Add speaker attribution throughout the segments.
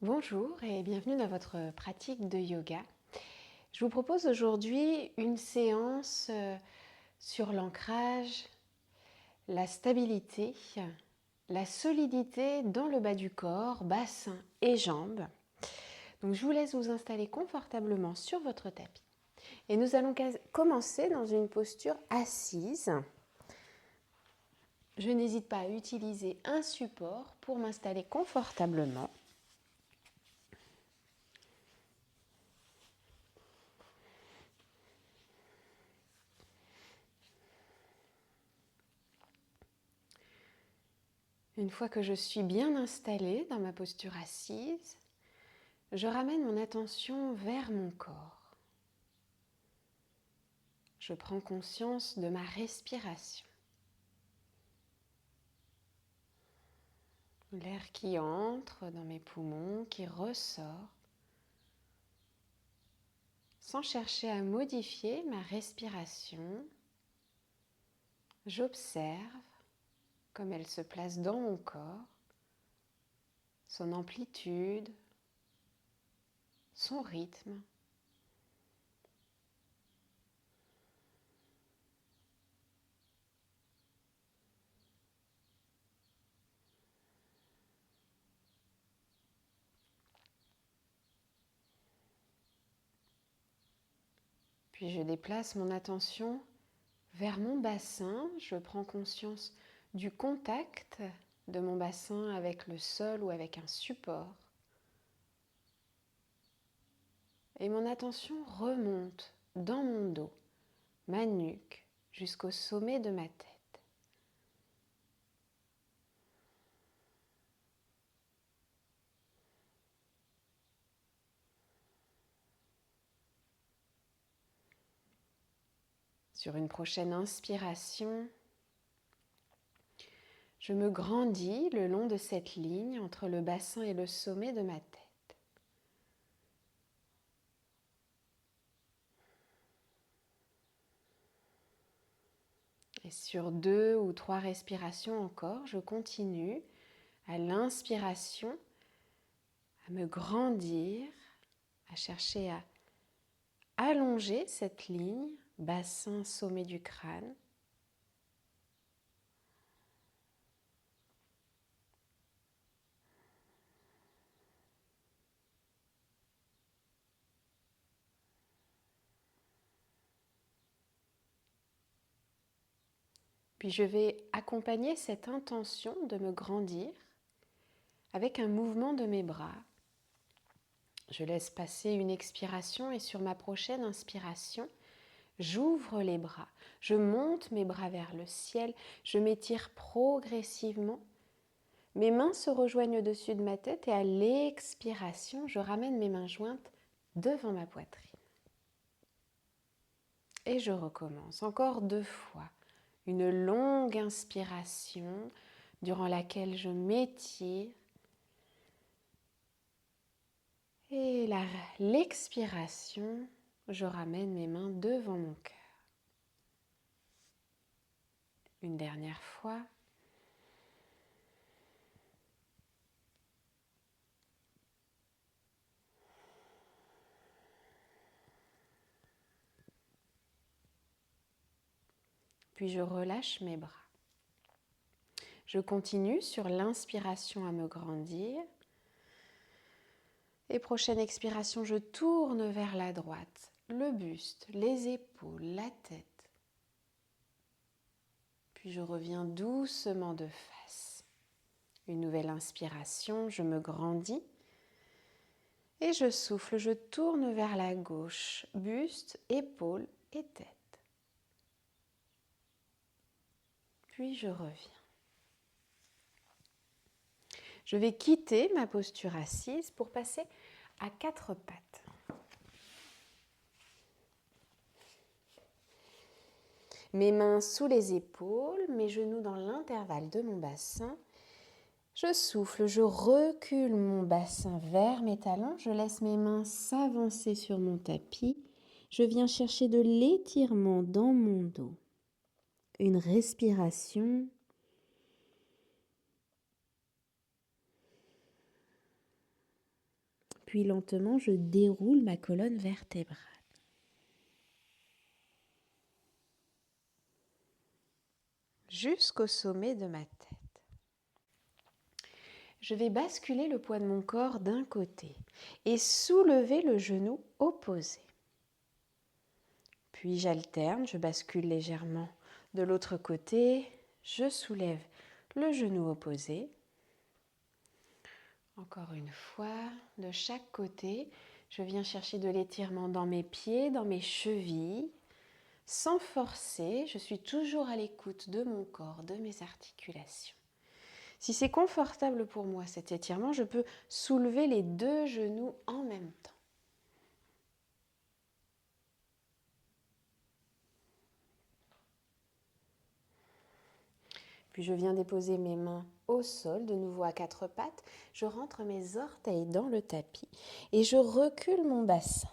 Speaker 1: Bonjour et bienvenue dans votre pratique de yoga. Je vous propose aujourd'hui une séance sur l'ancrage, la stabilité, la solidité dans le bas du corps, bassin et jambes. Donc je vous laisse vous installer confortablement sur votre tapis. Et nous allons commencer dans une posture assise. Je n'hésite pas à utiliser un support pour m'installer confortablement. Une fois que je suis bien installée dans ma posture assise, je ramène mon attention vers mon corps. Je prends conscience de ma respiration. L'air qui entre dans mes poumons, qui ressort, sans chercher à modifier ma respiration. J'observe comme elle se place dans mon corps, son amplitude, son rythme. Puis je déplace mon attention vers mon bassin. Je prends conscience du contact de mon bassin avec le sol ou avec un support. Et mon attention remonte dans mon dos, ma nuque, jusqu'au sommet de ma tête. Sur une prochaine inspiration, je me grandis le long de cette ligne entre le bassin et le sommet de ma tête. Et sur 2 ou 3 respirations encore, je continue à l'inspiration à me grandir, à chercher à allonger cette ligne, bassin, sommet du crâne. Puis je vais accompagner cette intention de me grandir avec un mouvement de mes bras. Je laisse passer une expiration et sur ma prochaine inspiration, j'ouvre les bras. Je monte mes bras vers le ciel, je m'étire progressivement. Mes mains se rejoignent au-dessus de ma tête et à l'expiration, je ramène mes mains jointes devant ma poitrine. Et je recommence encore 2 fois. Une longue inspiration durant laquelle je m'étire. Et l'expiration, je ramène mes mains devant mon cœur. Une dernière fois. Puis je relâche mes bras. Je continue sur l'inspiration à me grandir. Et prochaine expiration, je tourne vers la droite, le buste, les épaules, la tête. Puis je reviens doucement de face. Une nouvelle inspiration, je me grandis. Et je souffle, je tourne vers la gauche, buste, épaules et tête. Puis je reviens. Je vais quitter ma posture assise pour passer à 4 pattes. Mes mains sous les épaules, mes genoux dans l'intervalle de mon bassin. Je souffle, je recule mon bassin vers mes talons. Je laisse mes mains s'avancer sur mon tapis. Je viens chercher de l'étirement dans mon dos. Une respiration. puis lentement je déroule ma colonne vertébrale. Jusqu'au sommet de ma tête. Je vais basculer le poids de mon corps d'un côté et soulever le genou opposé. Puis j'alterne, je bascule légèrement de l'autre côté, je soulève le genou opposé. Encore une fois, de chaque côté, je viens chercher de l'étirement dans mes pieds, dans mes chevilles. Sans forcer, je suis toujours à l'écoute de mon corps, de mes articulations. Si c'est confortable pour moi cet étirement, je peux soulever les deux genoux en même temps. Puis je viens déposer mes mains au sol, de nouveau à quatre pattes. Je rentre mes orteils dans le tapis et je recule mon bassin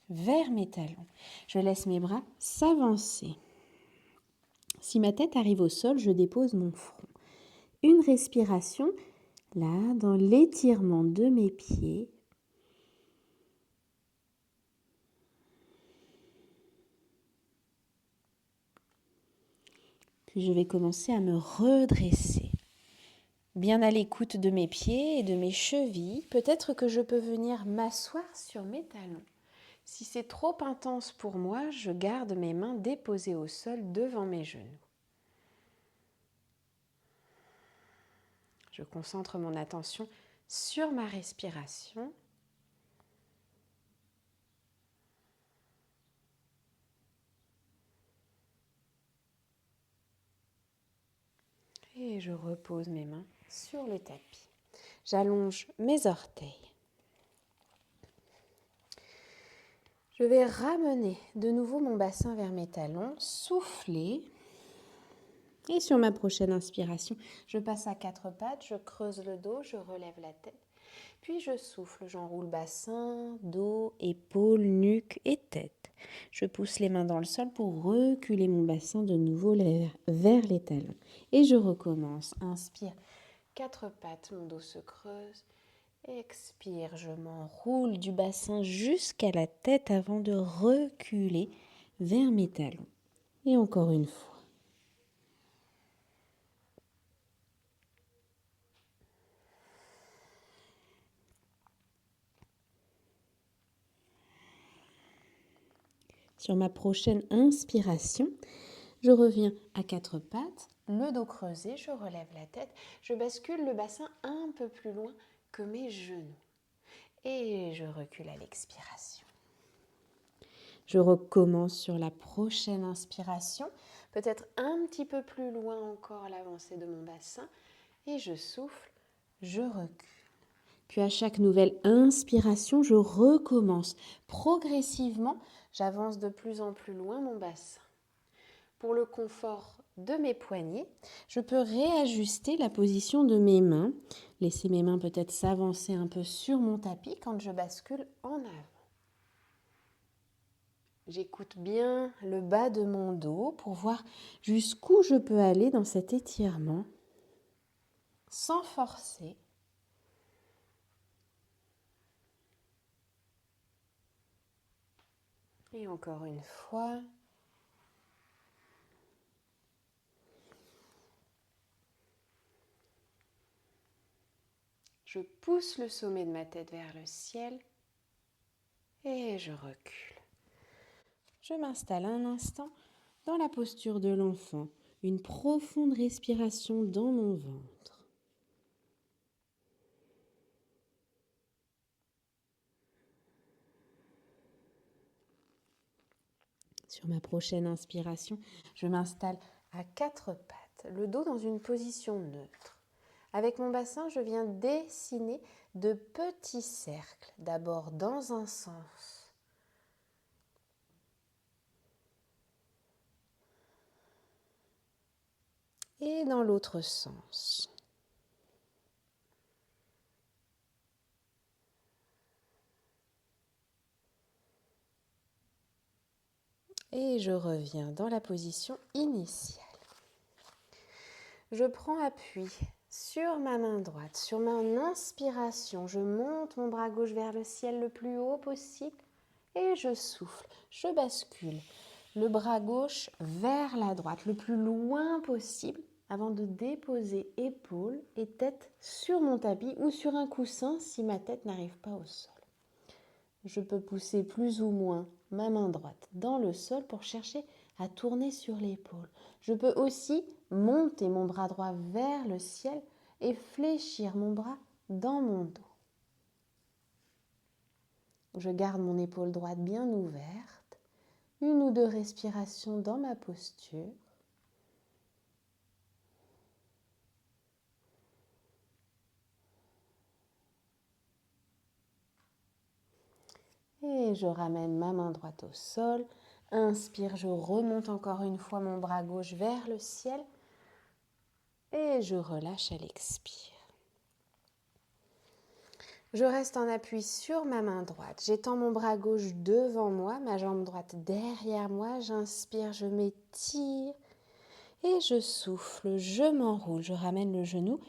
Speaker 1: vers mes talons. Je laisse mes bras s'avancer. Si ma tête arrive au sol, je dépose mon front. Une respiration, là, dans l'étirement de mes pieds. Puis je vais commencer à me redresser. Bien à l'écoute de mes pieds et de mes chevilles, peut-être que je peux venir m'asseoir sur mes talons. Si c'est trop intense pour moi, je garde mes mains déposées au sol devant mes genoux. Je concentre mon attention sur ma respiration. Et je repose mes mains sur le tapis. J'allonge mes orteils. Je vais ramener de nouveau mon bassin vers mes talons, souffler. Et sur ma prochaine inspiration, je passe à quatre pattes, je creuse le dos, je relève la tête. Puis je souffle, j'enroule bassin, dos, épaules, nuque et tête. Je pousse les mains dans le sol pour reculer mon bassin de nouveau vers les talons. Et je recommence. Inspire, quatre pattes, mon dos se creuse. Expire, je m'enroule du bassin jusqu'à la tête avant de reculer vers mes talons. Et encore une fois. Sur ma prochaine inspiration, je reviens à quatre pattes, le dos creusé, je relève la tête, je bascule le bassin un peu plus loin que mes genoux. Et je recule à l'expiration. Je recommence sur la prochaine inspiration, peut-être un petit peu plus loin encore à l'avancée de mon bassin. Et je souffle, je recule. Puis à chaque nouvelle inspiration, je recommence. Progressivement, j'avance de plus en plus loin mon bassin. Pour le confort de mes poignets, je peux réajuster la position de mes mains. Laisser mes mains peut-être s'avancer un peu sur mon tapis quand je bascule en avant. J'écoute bien le bas de mon dos pour voir jusqu'où je peux aller dans cet étirement sans forcer. Et encore une fois. Je pousse le sommet de ma tête vers le ciel et je recule. Je m'installe un instant dans la posture de l'enfant, une profonde respiration dans mon ventre. Sur ma prochaine inspiration, je m'installe à quatre pattes, le dos dans une position neutre. Avec mon bassin, je viens dessiner de petits cercles, d'abord dans un sens. Et dans l'autre sens. Et je reviens dans la position initiale. Je prends appui sur ma main droite. Sur mon inspiration, je monte mon bras gauche vers le ciel le plus haut possible et je souffle, je bascule le bras gauche vers la droite le plus loin possible avant de déposer épaules et tête sur mon tapis ou sur un coussin si ma tête n'arrive pas au sol. Je peux pousser plus ou moins ma main droite dans le sol pour chercher à tourner sur l'épaule. Je peux aussi monter mon bras droit vers le ciel et fléchir mon bras dans mon dos. Je garde mon épaule droite bien ouverte, 1 ou 2 respirations dans ma posture. Et je ramène ma main droite au sol. Inspire, je remonte encore une fois mon bras gauche vers le ciel. Et je relâche à l'expire. Je reste en appui sur ma main droite. J'étends mon bras gauche devant moi, ma jambe droite derrière moi. J'inspire, je m'étire et je souffle, je m'enroule. Je ramène le genou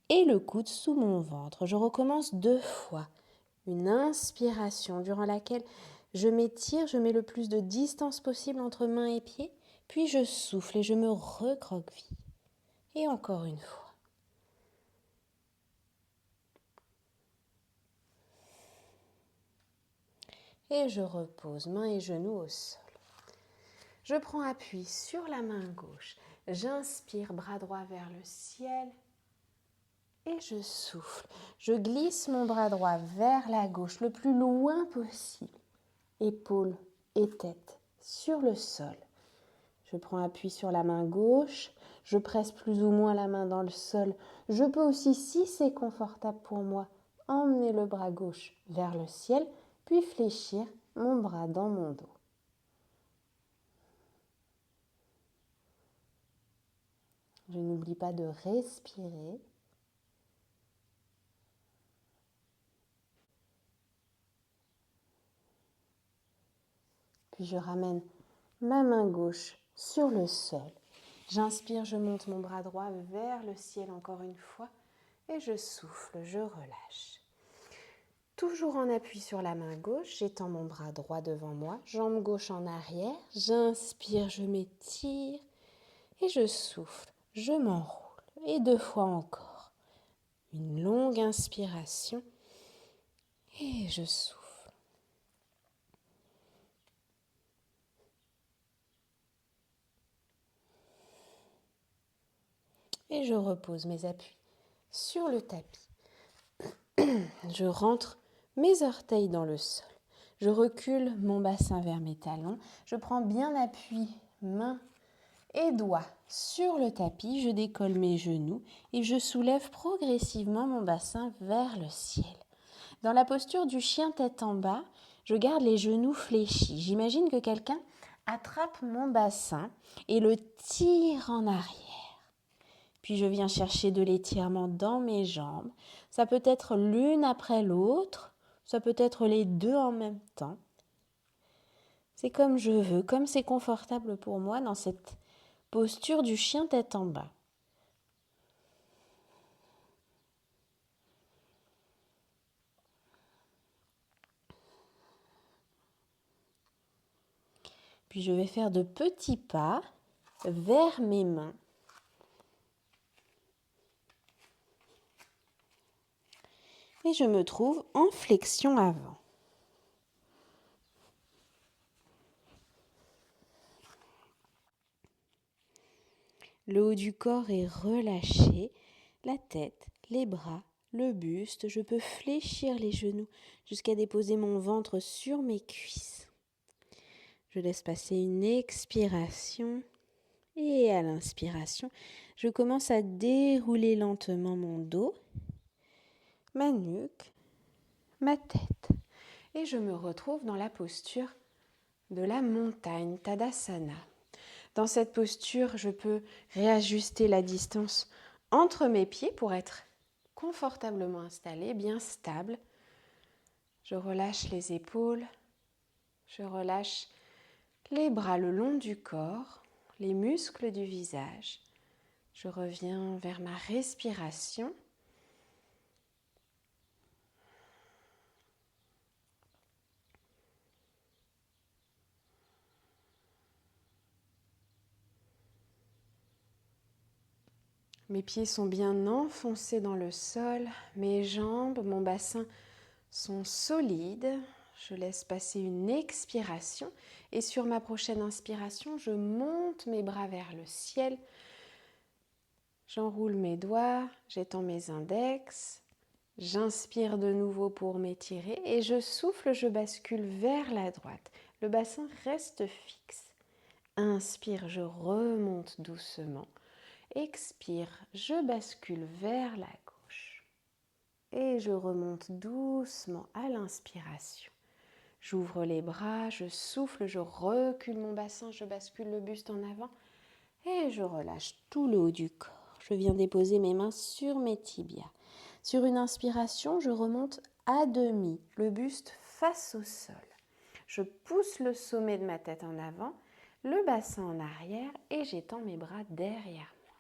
Speaker 1: et le coude sous mon ventre. Je recommence 2 fois. Une inspiration durant laquelle je m'étire, je mets le plus de distance possible entre mains et pieds, puis je souffle et je me recroqueville. Et encore une fois. Et je repose mains et genoux au sol. Je prends appui sur la main gauche. J'inspire, bras droit vers le ciel. Et je souffle. Je glisse mon bras droit vers la gauche le plus loin possible. Épaules et tête sur le sol. Je prends appui sur la main gauche. Je presse plus ou moins la main dans le sol. Je peux aussi, si c'est confortable pour moi, emmener le bras gauche vers le ciel, puis fléchir mon bras dans mon dos. Je n'oublie pas de respirer. Puis je ramène ma main gauche sur le sol. J'inspire, je monte mon bras droit vers le ciel encore une fois. Et je souffle, je relâche. Toujours en appui sur la main gauche, j'étends mon bras droit devant moi, jambe gauche en arrière. J'inspire, je m'étire et je souffle, je m'enroule. Et 2 fois encore. Une longue inspiration et je souffle. Et je repose mes appuis sur le tapis. Je rentre mes orteils dans le sol. Je recule mon bassin vers mes talons. Je prends bien appui, mains et doigts sur le tapis. Je décolle mes genoux et je soulève progressivement mon bassin vers le ciel. Dans la posture du chien tête en bas, je garde les genoux fléchis. J'imagine que quelqu'un attrape mon bassin et le tire en arrière. Puis je viens chercher de l'étirement dans mes jambes. Ça peut être l'une après l'autre, ça peut être les 2 en même temps. C'est comme je veux, comme c'est confortable pour moi dans cette posture du chien tête en bas. Puis je vais faire de petits pas vers mes mains. Et je me trouve en flexion avant. Le haut du corps est relâché, la tête, les bras, le buste. Je peux fléchir les genoux jusqu'à déposer mon ventre sur mes cuisses. Je laisse passer une expiration et à l'inspiration, je commence à dérouler lentement mon dos, ma nuque, ma tête. Et je me retrouve dans la posture de la montagne, Tadasana. Dans cette posture, je peux réajuster la distance entre mes pieds pour être confortablement installée, bien stable. Je relâche les épaules, je relâche les bras le long du corps, les muscles du visage. Je reviens vers ma respiration. Mes pieds sont bien enfoncés dans le sol, mes jambes, mon bassin sont solides. Je laisse passer une expiration et sur ma prochaine inspiration, je monte mes bras vers le ciel. J'enroule mes doigts, j'étends mes index. J'inspire de nouveau pour m'étirer et je souffle, je bascule vers la droite. Le bassin reste fixe. Inspire, je remonte doucement. Expire, je bascule vers la gauche. Et je remonte doucement à l'inspiration. J'ouvre les bras, je souffle, je recule mon bassin, je bascule le buste en avant et je relâche tout le haut du corps. Je viens déposer mes mains sur mes tibias. Sur une inspiration, je remonte à demi, le buste face au sol. Je pousse le sommet de ma tête en avant, le bassin en arrière et j'étends mes bras derrière moi.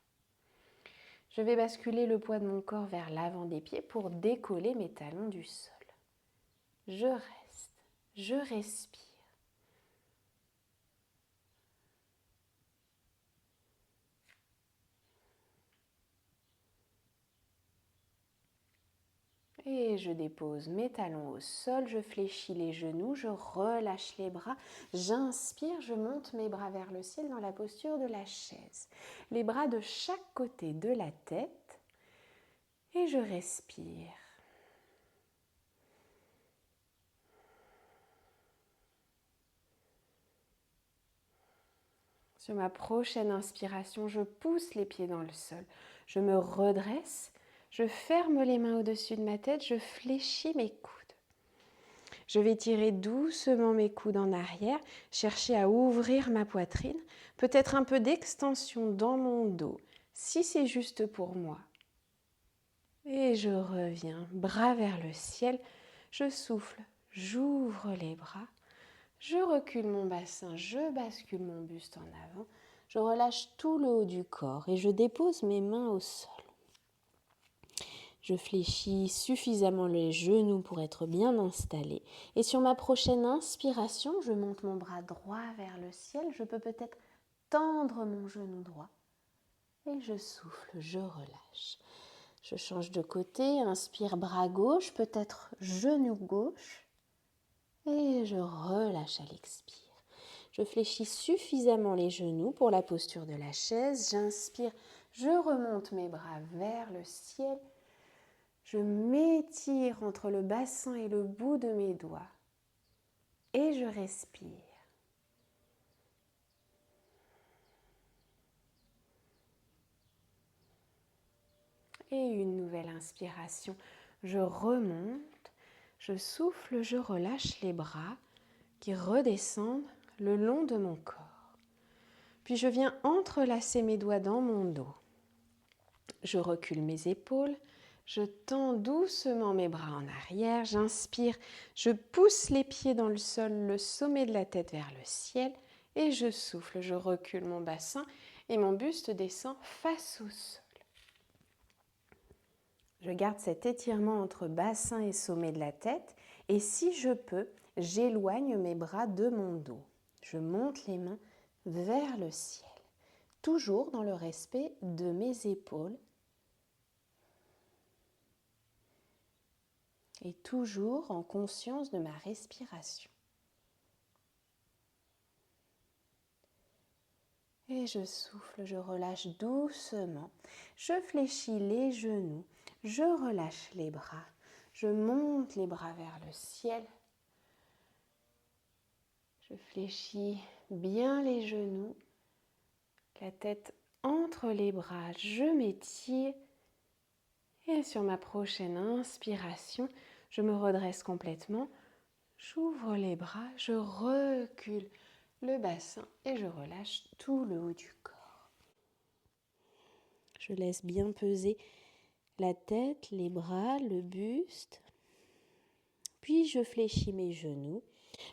Speaker 1: Je vais basculer le poids de mon corps vers l'avant des pieds pour décoller mes talons du sol. Je reste, je respire. Et je dépose mes talons au sol, je fléchis les genoux, je relâche les bras, j'inspire, je monte mes bras vers le ciel dans la posture de la chaise. Les bras de chaque côté de la tête et je respire. Sur ma prochaine inspiration, je pousse les pieds dans le sol, je me redresse, je ferme les mains au-dessus de ma tête, je fléchis mes coudes. Je vais tirer doucement mes coudes en arrière, chercher à ouvrir ma poitrine, peut-être un peu d'extension dans mon dos, si c'est juste pour moi. Et je reviens, bras vers le ciel, je souffle, j'ouvre les bras, je recule mon bassin, je bascule mon buste en avant, je relâche tout le haut du corps et je dépose mes mains au sol. Je fléchis suffisamment les genoux pour être bien installée. Et sur ma prochaine inspiration, je monte mon bras droit vers le ciel. Je peux peut-être tendre mon genou droit. Et je souffle, je relâche. Je change de côté, inspire bras gauche, peut-être genou gauche. Et je relâche à l'expire. Je fléchis suffisamment les genoux pour la posture de la chaise. J'inspire, je remonte mes bras vers le ciel. Je m'étire entre le bassin et le bout de mes doigts et je respire. Et une nouvelle inspiration. Je remonte, je souffle, je relâche les bras qui redescendent le long de mon corps. Puis je viens entrelacer mes doigts dans mon dos. Je recule mes épaules. Je tends doucement mes bras en arrière, j'inspire, je pousse les pieds dans le sol, le sommet de la tête vers le ciel et je souffle, je recule mon bassin et mon buste descend face au sol. Je garde cet étirement entre bassin et sommet de la tête et si je peux, j'éloigne mes bras de mon dos. Je monte les mains vers le ciel, toujours dans le respect de mes épaules et toujours en conscience de ma respiration. Et je souffle, je relâche doucement, je fléchis les genoux, je relâche les bras, je monte les bras vers le ciel, je fléchis bien les genoux, la tête entre les bras, je m'étire et sur ma prochaine inspiration, je me redresse complètement, j'ouvre les bras, je recule le bassin et je relâche tout le haut du corps. Je laisse bien peser la tête, les bras, le buste. Puis je fléchis mes genoux.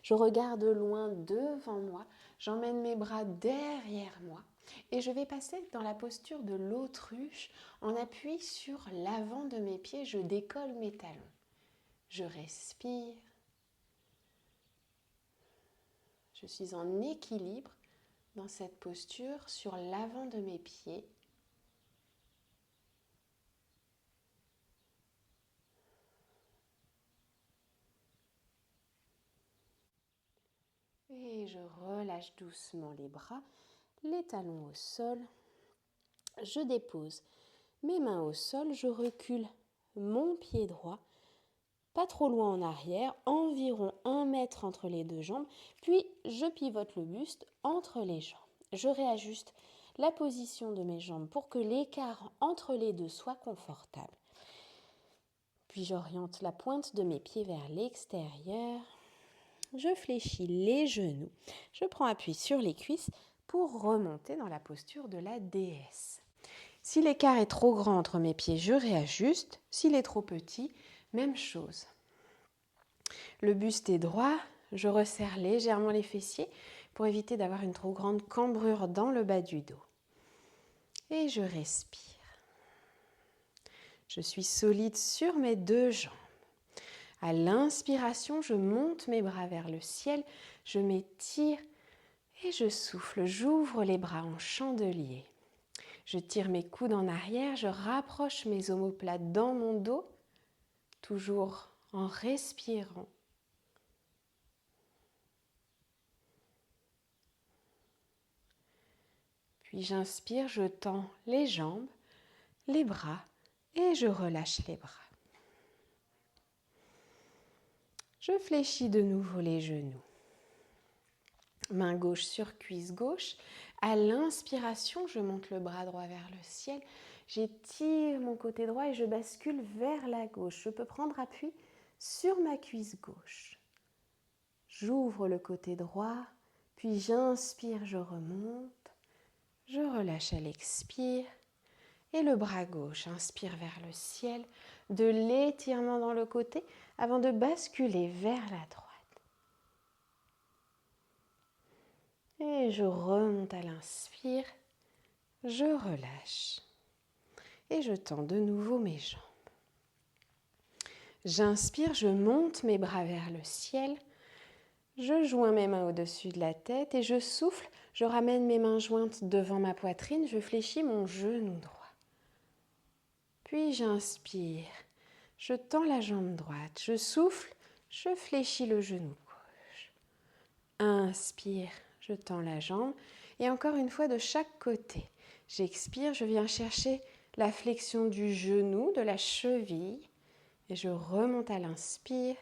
Speaker 1: Je regarde loin devant moi. J'emmène mes bras derrière moi. Et je vais passer dans la posture de l'autruche en appui sur l'avant de mes pieds. Je décolle mes talons. Je respire. Je suis en équilibre dans cette posture sur l'avant de mes pieds. Et je relâche doucement les bras, les talons au sol. Je dépose mes mains au sol, je recule mon pied droit, pas trop loin en arrière, environ 1 mètre entre les deux jambes, puis je pivote le buste entre les jambes. Je réajuste la position de mes jambes pour que l'écart entre les deux soit confortable. Puis j'oriente la pointe de mes pieds vers l'extérieur. Je fléchis les genoux. Je prends appui sur les cuisses pour remonter dans la posture de la déesse. Si l'écart est trop grand entre mes pieds, je réajuste. S'il est trop petit, même chose. Le buste est droit, je resserre légèrement les fessiers pour éviter d'avoir une trop grande cambrure dans le bas du dos. Et je respire. Je suis solide sur mes deux jambes. À l'inspiration, je monte mes bras vers le ciel, je m'étire et je souffle. J'ouvre les bras en chandelier. Je tire mes coudes en arrière, je rapproche mes omoplates dans mon dos, toujours en respirant. Puis j'inspire, je tends les jambes, les bras et je relâche les bras. Je fléchis de nouveau les genoux. Main gauche sur cuisse gauche. À l'inspiration, je monte le bras droit vers le ciel. J'étire mon côté droit et je bascule vers la gauche. Je peux prendre appui sur ma cuisse gauche. J'ouvre le côté droit, puis j'inspire, je remonte. Je relâche à l'expire. Et le bras gauche inspire vers le ciel, de l'étirement dans le côté avant de basculer vers la droite. Et je remonte à l'inspire, je relâche et je tends de nouveau mes jambes. J'inspire, je monte mes bras vers le ciel, je joins mes mains au-dessus de la tête et je souffle, je ramène mes mains jointes devant ma poitrine, je fléchis mon genou droit. Puis j'inspire, je tends la jambe droite, je souffle, je fléchis le genou gauche. Inspire, je tends la jambe et encore une fois de chaque côté. J'expire, je viens chercher la flexion du genou, de la cheville et je remonte à l'inspire.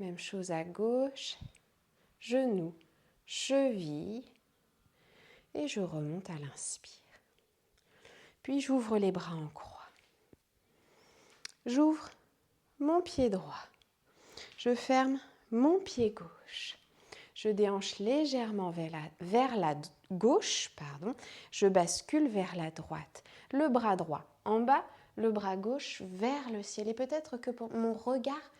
Speaker 1: Même chose à gauche, genou, cheville et je remonte à l'inspire. Puis j'ouvre les bras en croix. J'ouvre mon pied droit. Je ferme mon pied gauche. Je déhanche légèrement vers la gauche. Je bascule vers la droite. Le bras droit en bas, le bras gauche vers le ciel. Et peut-être que mon regard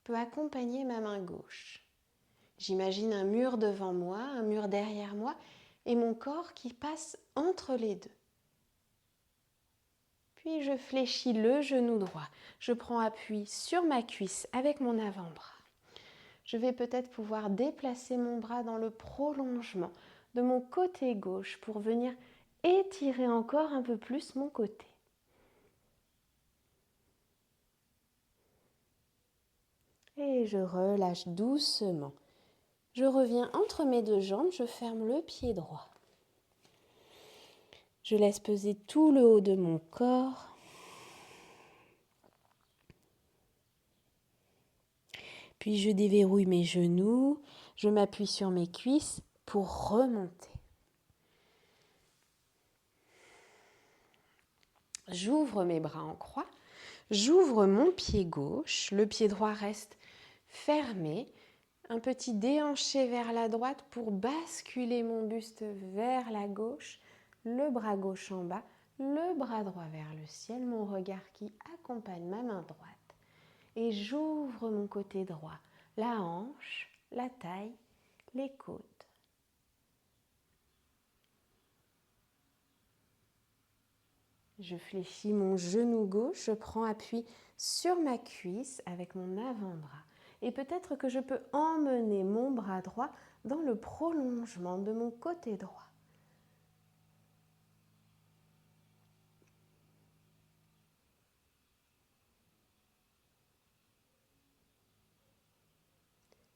Speaker 1: peut accompagner ma main gauche. J'imagine un mur devant moi, un mur derrière moi et mon corps qui passe entre les deux. Puis je fléchis le genou droit. Je prends appui sur ma cuisse avec mon avant-bras. Je vais peut-être pouvoir déplacer mon bras dans le prolongement de mon côté gauche pour venir étirer encore un peu plus mon côté. Et je relâche doucement. Je reviens entre mes deux jambes, je ferme le pied droit. Je laisse peser tout le haut de mon corps. Puis je déverrouille mes genoux, je m'appuie sur mes cuisses pour remonter. J'ouvre mes bras en croix, j'ouvre mon pied gauche, le pied droit reste fermé, un petit déhanché vers la droite pour basculer mon buste vers la gauche, le bras gauche en bas, le bras droit vers le ciel, mon regard qui accompagne ma main droite. Et j'ouvre mon côté droit, la hanche, la taille, les côtes. Je fléchis mon genou gauche, je prends appui sur ma cuisse avec mon avant-bras. Et peut-être que je peux emmener mon bras droit dans le prolongement de mon côté droit.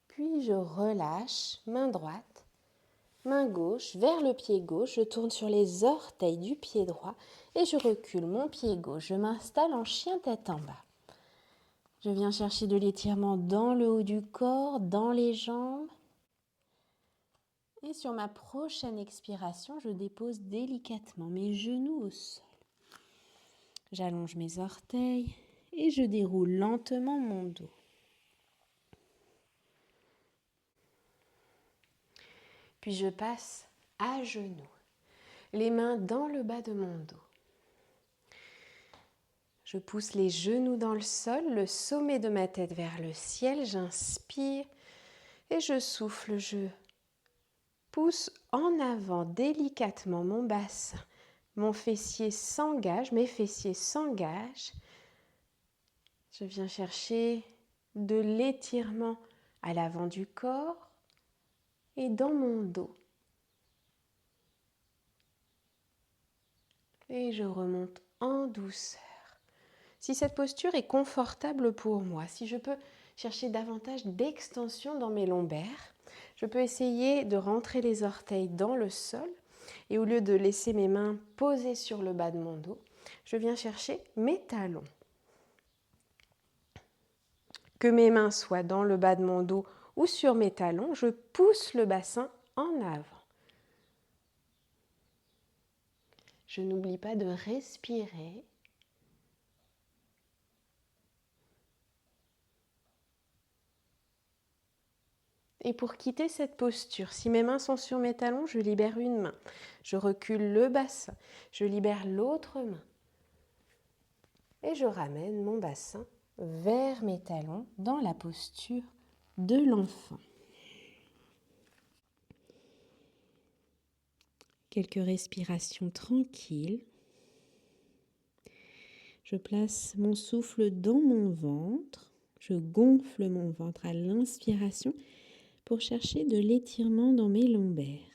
Speaker 1: Puis je relâche, main droite, main gauche vers le pied gauche, je tourne sur les orteils du pied droit et je recule mon pied gauche. Je m'installe en chien tête en bas. Je viens chercher de l'étirement dans le haut du corps, dans les jambes. Et sur ma prochaine expiration, je dépose délicatement mes genoux au sol. J'allonge mes orteils et je déroule lentement mon dos. Puis je passe à genoux, les mains dans le bas de mon dos. Je pousse les genoux dans le sol, le sommet de ma tête vers le ciel. J'inspire et je souffle. Je pousse en avant délicatement mon bassin. Mon fessier s'engage, mes fessiers s'engagent. Je viens chercher de l'étirement à l'avant du corps et dans mon dos. Et je remonte en douceur. Si cette posture est confortable pour moi, si je peux chercher davantage d'extension dans mes lombaires, je peux essayer de rentrer les orteils dans le sol et au lieu de laisser mes mains posées sur le bas de mon dos, je viens chercher mes talons. Que mes mains soient dans le bas de mon dos ou sur mes talons, je pousse le bassin en avant. Je n'oublie pas de respirer. Et pour quitter cette posture, si mes mains sont sur mes talons, je libère une main. Je recule le bassin. Je libère l'autre main. Et je ramène mon bassin vers mes talons dans la posture de l'enfant. Quelques respirations tranquilles. Je place mon souffle dans mon ventre. Je gonfle mon ventre à l'inspiration pour chercher de l'étirement dans mes lombaires.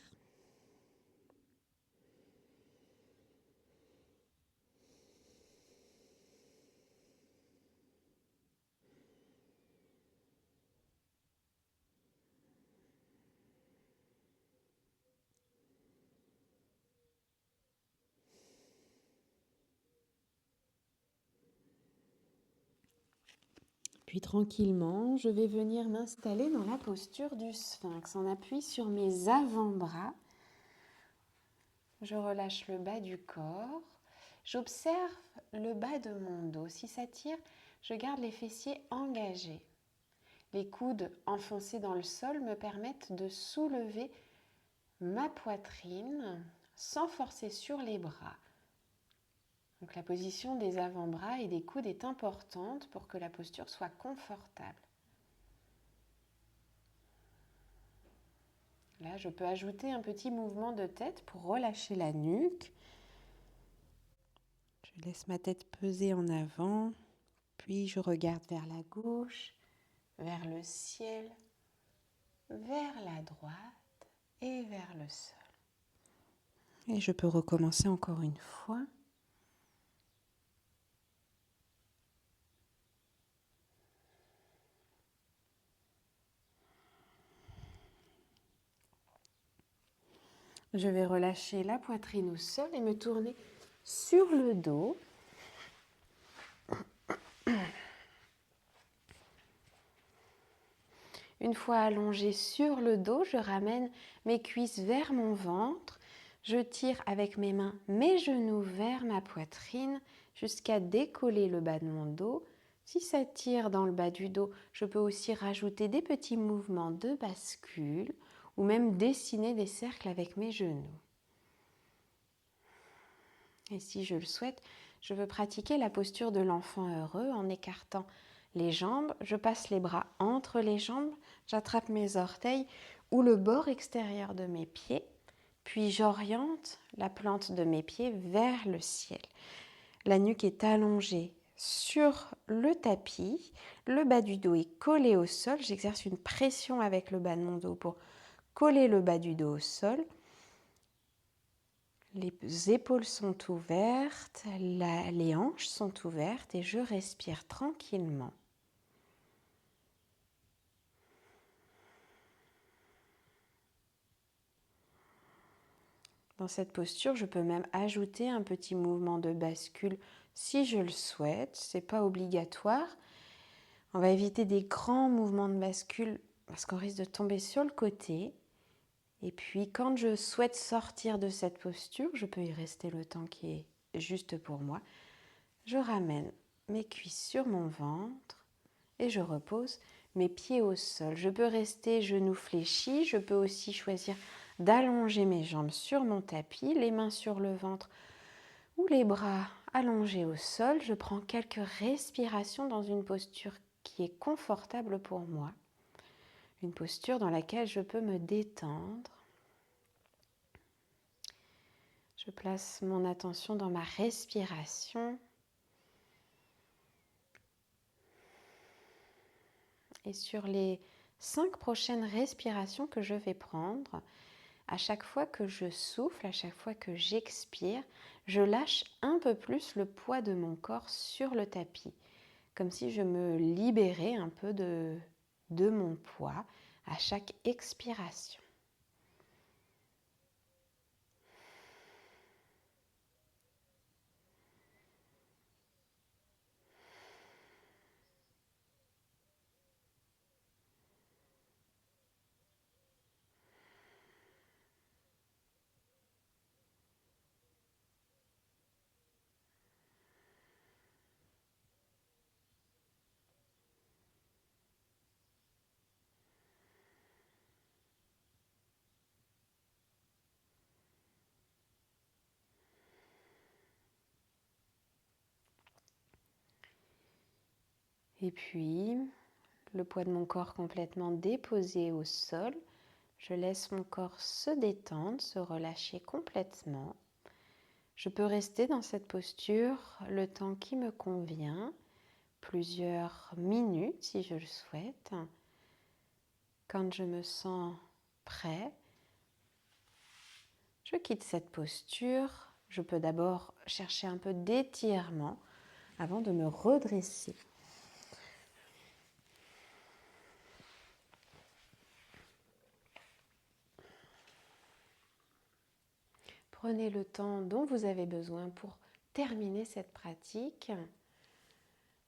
Speaker 1: Puis tranquillement, je vais venir m'installer dans la posture du sphinx en appui sur mes avant-bras. Je relâche le bas du corps. J'observe le bas de mon dos. Si ça tire, je garde les fessiers engagés. Les coudes enfoncés dans le sol me permettent de soulever ma poitrine sans forcer sur les bras. Donc la position des avant-bras et des coudes est importante pour que la posture soit confortable. Là, je peux ajouter un petit mouvement de tête pour relâcher la nuque. Je laisse ma tête peser en avant, puis je regarde vers la gauche, vers le ciel, vers la droite et vers le sol. Et je peux recommencer encore une fois. Je vais relâcher la poitrine au sol et me tourner sur le dos. Une fois allongée sur le dos, je ramène mes cuisses vers mon ventre. Je tire avec mes mains mes genoux vers ma poitrine jusqu'à décoller le bas de mon dos. Si ça tire dans le bas du dos, je peux aussi rajouter des petits mouvements de bascule ou même dessiner des cercles avec mes genoux. Et si je le souhaite, je veux pratiquer la posture de l'enfant heureux en écartant les jambes. Je passe les bras entre les jambes, j'attrape mes orteils ou le bord extérieur de mes pieds, puis j'oriente la plante de mes pieds vers le ciel. La nuque est allongée sur le tapis. Le bas du dos est collé au sol. J'exerce une pression avec le bas de mon dos pour coller le bas du dos au sol. Les épaules sont ouvertes, les hanches sont ouvertes et je respire tranquillement. Dans cette posture, je peux même ajouter un petit mouvement de bascule si je le souhaite. Ce n'est pas obligatoire. On va éviter des grands mouvements de bascule parce qu'on risque de tomber sur le côté. Et puis quand je souhaite sortir de cette posture, je peux y rester le temps qui est juste pour moi. Je ramène mes cuisses sur mon ventre et je repose mes pieds au sol. Je peux rester genoux fléchis, je peux aussi choisir d'allonger mes jambes sur mon tapis, les mains sur le ventre ou les bras allongés au sol. Je prends quelques respirations dans une posture qui est confortable pour moi, une posture dans laquelle je peux me détendre. Je place mon attention dans ma respiration et sur les 5 prochaines respirations que je vais prendre. À chaque fois que je souffle, à chaque fois que j'expire, je lâche un peu plus le poids de mon corps sur le tapis, comme si je me libérais un peu de mon poids à chaque expiration. Et puis, le poids de mon corps complètement déposé au sol, je laisse mon corps se détendre, se relâcher complètement. Je peux rester dans cette posture le temps qui me convient, plusieurs minutes si je le souhaite. Quand je me sens prêt, je quitte cette posture. Je peux d'abord chercher un peu d'étirement avant de me redresser. Prenez le temps dont vous avez besoin pour terminer cette pratique.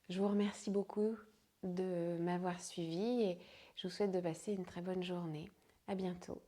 Speaker 1: Je vous remercie beaucoup de m'avoir suivi et je vous souhaite de passer une très bonne journée. À bientôt.